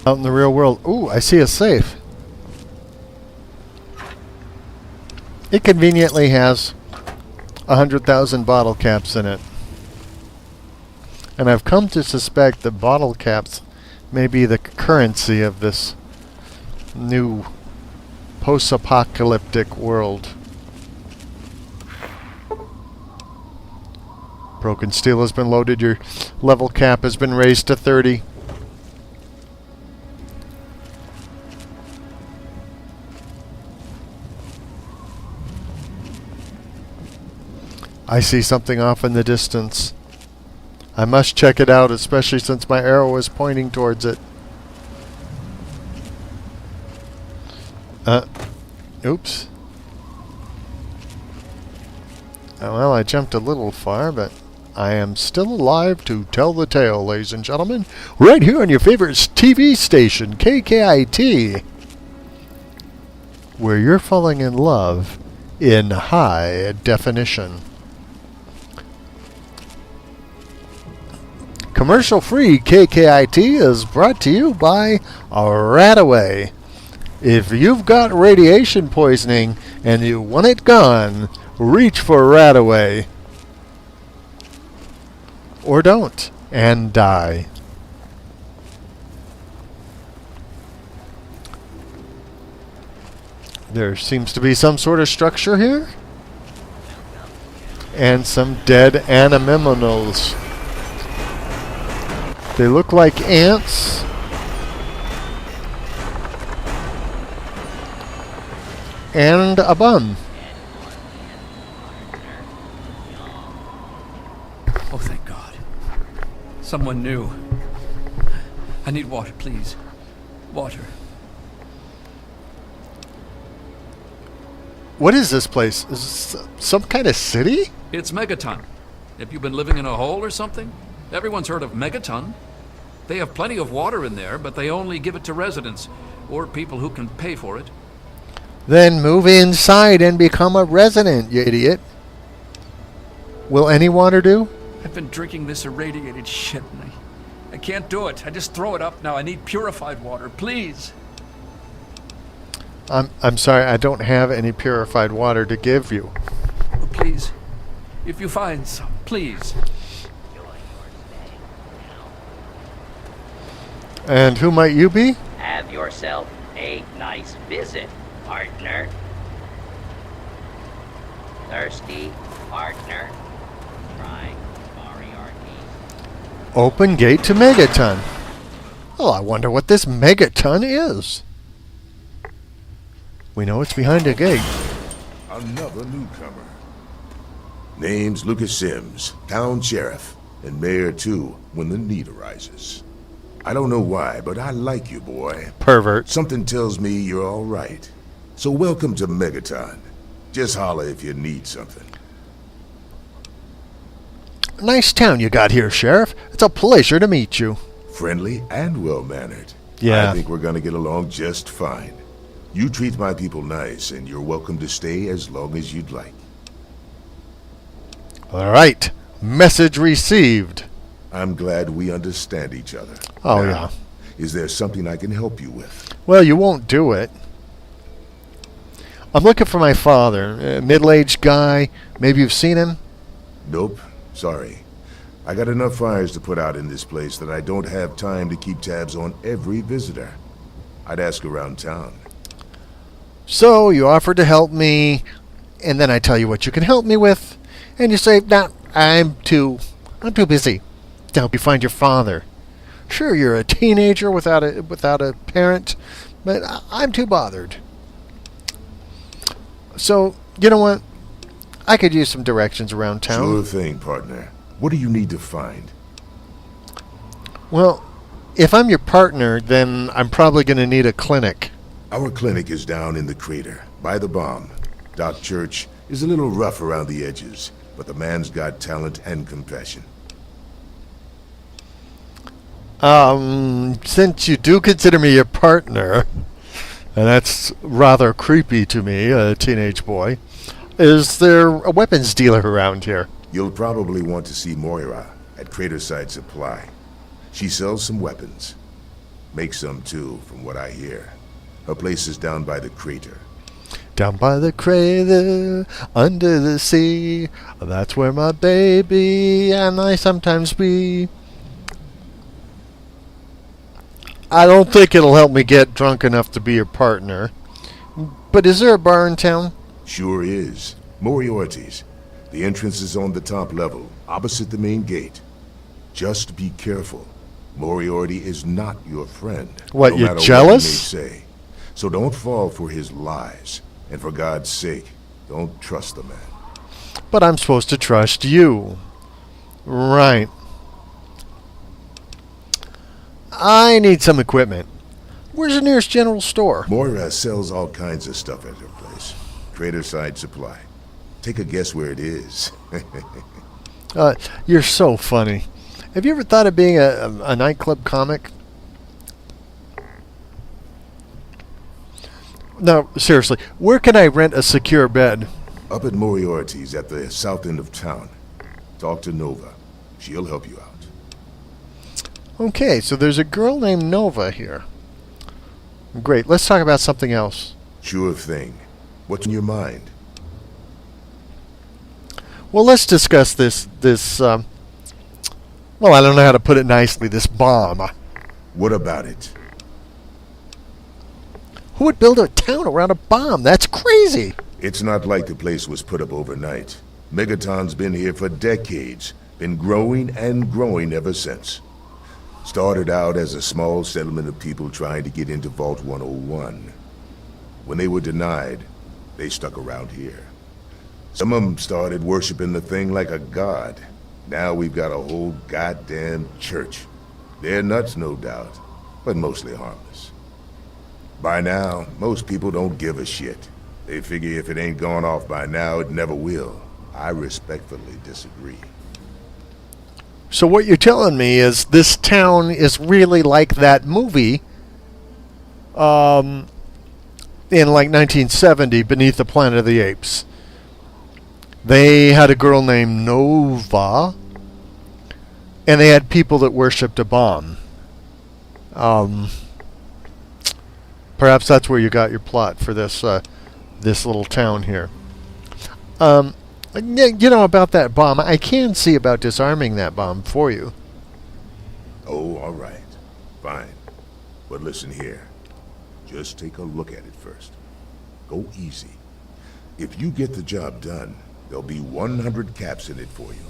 Out in the real world. Ooh, I see a safe. It conveniently has 100,000 bottle caps in it. And I've come to suspect that bottle caps may be the currency of this new post-apocalyptic world. Broken steel has been loaded. Your level cap has been raised to 30. I see something off in the distance. I must check it out, especially since my arrow is pointing towards it. Oops. Well, I jumped a little far, but I am still alive to tell the tale, ladies and gentlemen. Right here on your favorite TV station, KKIT. Where you're falling in love in high definition. Commercial-free KKIT is brought to you by Radaway. If you've got radiation poisoning and you want it gone, reach for Radaway. Or don't, and die. There seems to be some sort of structure here. And some dead animals. They look like ants. And a bum. Oh, thank God. Someone new. I need water, please. Water. What is this place? Is this some kind of city? It's Megaton. Have you been living in a hole or something? Everyone's heard of Megaton. They have plenty of water in there, but they only give it to residents or people who can pay for it. Then move inside and become a resident, you idiot. Will any water do? I've been drinking this irradiated shit, and I can't do it. I just throw it up now. I need purified water, please. I'm sorry, I don't have any purified water to give you. Oh, please. If you find some, please. And who might you be? Have yourself a nice visit, partner. Thirsty, partner. Trying Moriarty. Open gate to Megaton. Well, I wonder what this Megaton is. We know it's behind a gate. Another newcomer. Name's Lucas Sims, town sheriff, and mayor too, when the need arises. I don't know why, but I like you, boy. Pervert. Something tells me you're all right. So welcome to Megaton. Just holler if you need something. Nice town you got here, Sheriff. It's a pleasure to meet you. Friendly and well-mannered. Yeah. I think we're gonna get along just fine. You treat my people nice, and you're welcome to stay as long as you'd like. All right. Message received. I'm glad we understand each other. Oh, Now, yeah. Is there something I can help you with? Well, you won't do it. I'm looking for my father. A middle-aged guy. Maybe you've seen him? Nope. Sorry. I got enough fires to put out in this place that I don't have time to keep tabs on every visitor. I'd ask around town. So you offered to help me, and then I tell you what you can help me with, and you say, "Nah, I'm too busy to help you find your father." Sure, you're a teenager without a parent, but I'm too bothered. So, you know what? I could use some directions around town. Sure thing, partner. What do you need to find? Well, if I'm your partner, then I'm probably going to need a clinic. Our clinic is down in the crater, by the bomb. Doc Church is a little rough around the edges, but the man's got talent and compassion. Since you do consider me your partner, and that's rather creepy to me, a teenage boy, is there a weapons dealer around here? You'll probably want to see Moira at Craterside Supply. She sells some weapons. Makes some too, from what I hear. Her place is down by the crater. Down by the crater, under the sea, that's where my baby and I sometimes be. I don't think it'll help me get drunk enough to be your partner. But is there a bar in town? Sure is. Moriarty's. The entrance is on the top level, opposite the main gate. Just be careful. Moriarty is not your friend. What, no you're matter jealous? What he may say. So don't fall for his lies. And for God's sake, don't trust the man. But I'm supposed to trust you. Right. I need some equipment. Where's the nearest general store? Moira sells all kinds of stuff at her place. Trader Side Supply. Take a guess where it is. You're so funny. Have you ever thought of being a nightclub comic? No, seriously. Where can I rent a secure bed? Up at Moriarty's at the south end of town. Talk to Nova. She'll help you out. Okay, so there's a girl named Nova here. Great. Let's talk about something else. Sure thing. What's in your mind? Well, let's discuss this, well, I don't know how to put it nicely, this bomb. What about it? Who would build a town around a bomb? That's crazy. It's not like the place was put up overnight. Megaton's been here for decades. Been growing and growing ever since. Started out as a small settlement of people trying to get into Vault 101. When they were denied, they stuck around here. Some of them started worshiping the thing like a god. Now we've got a whole goddamn church. They're nuts, no doubt, but mostly harmless. By now, most people don't give a shit. They figure if it ain't gone off by now, it never will. I respectfully disagree. So what you're telling me is this town is really like that movie in like 1970, Beneath the Planet of the Apes. They had a girl named Nova, and they had people that worshipped a bomb. Perhaps that's where you got your plot for this this little town here. You know, about that bomb, I can see about disarming that bomb for you. Oh, all right. Fine. But listen here. Just take a look at it first. Go easy. If you get the job done, there'll be 100 caps in it for you.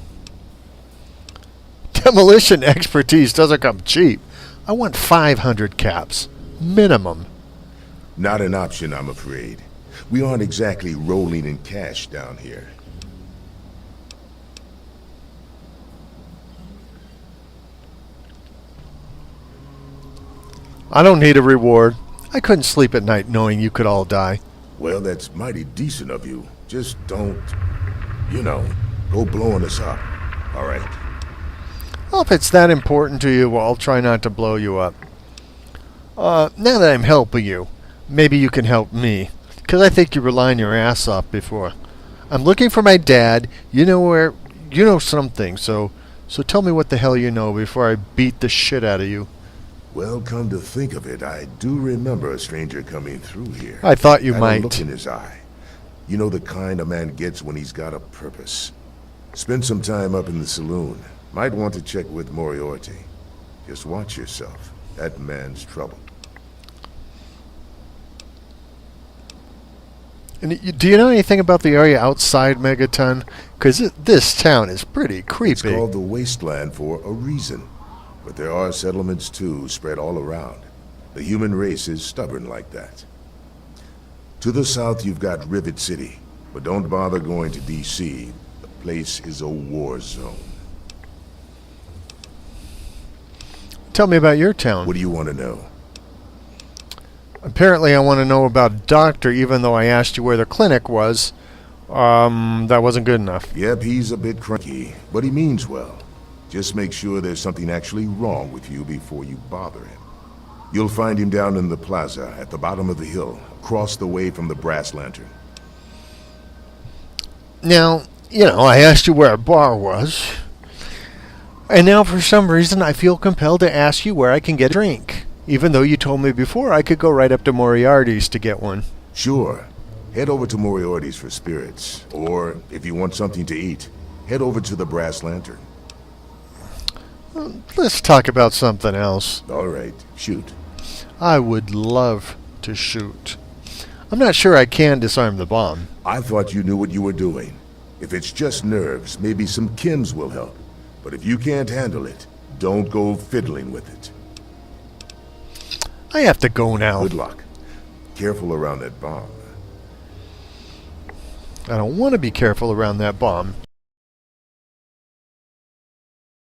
Demolition expertise doesn't come cheap. I want 500 caps. Minimum. Not an option, I'm afraid. We aren't exactly rolling in cash down here. I don't need a reward. I couldn't sleep at night knowing you could all die. Well, that's mighty decent of you. Just don't, go blowing us up. All right? Well, if it's that important to you, I'll try not to blow you up. Now that I'm helping you, maybe you can help me. Because I think you were lying your ass off before. I'm looking for my dad. You know something, so tell me what the hell you know before I beat the shit out of you. Well, come to think of it, I do remember a stranger coming through here. I thought you Had might. a look in his eye. You know the kind a man gets when he's got a purpose. Spend some time up in the saloon. Might want to check with Moriarty. Just watch yourself. That man's trouble. And do you know anything about the area outside Megaton? Because this town is pretty creepy. It's called the Wasteland for a reason. But there are settlements, too, spread all around. The human race is stubborn like that. To the south, you've got Rivet City. But don't bother going to D.C. The place is a war zone. Tell me about your town. What do you want to know? Apparently I want to know about a doctor, even though I asked you where the clinic was. That wasn't good enough. Yep, he's a bit cranky, but he means well. Just make sure there's something actually wrong with you before you bother him. You'll find him down in the plaza at the bottom of the hill, across the way from the brass lantern. Now, I asked you where a bar was. And now for some reason I feel compelled to ask you where I can get a drink. Even though you told me before I could go right up to Moriarty's to get one. Sure. Head over to Moriarty's for spirits. Or, if you want something to eat, head over to the Brass Lantern. Let's talk about something else. All right, shoot. I would love to shoot. I'm not sure I can disarm the bomb. I thought you knew what you were doing. If it's just nerves, maybe some chems will help. But if you can't handle it, don't go fiddling with it. I have to go now. Good luck. Careful around that bomb. I don't want to be careful around that bomb.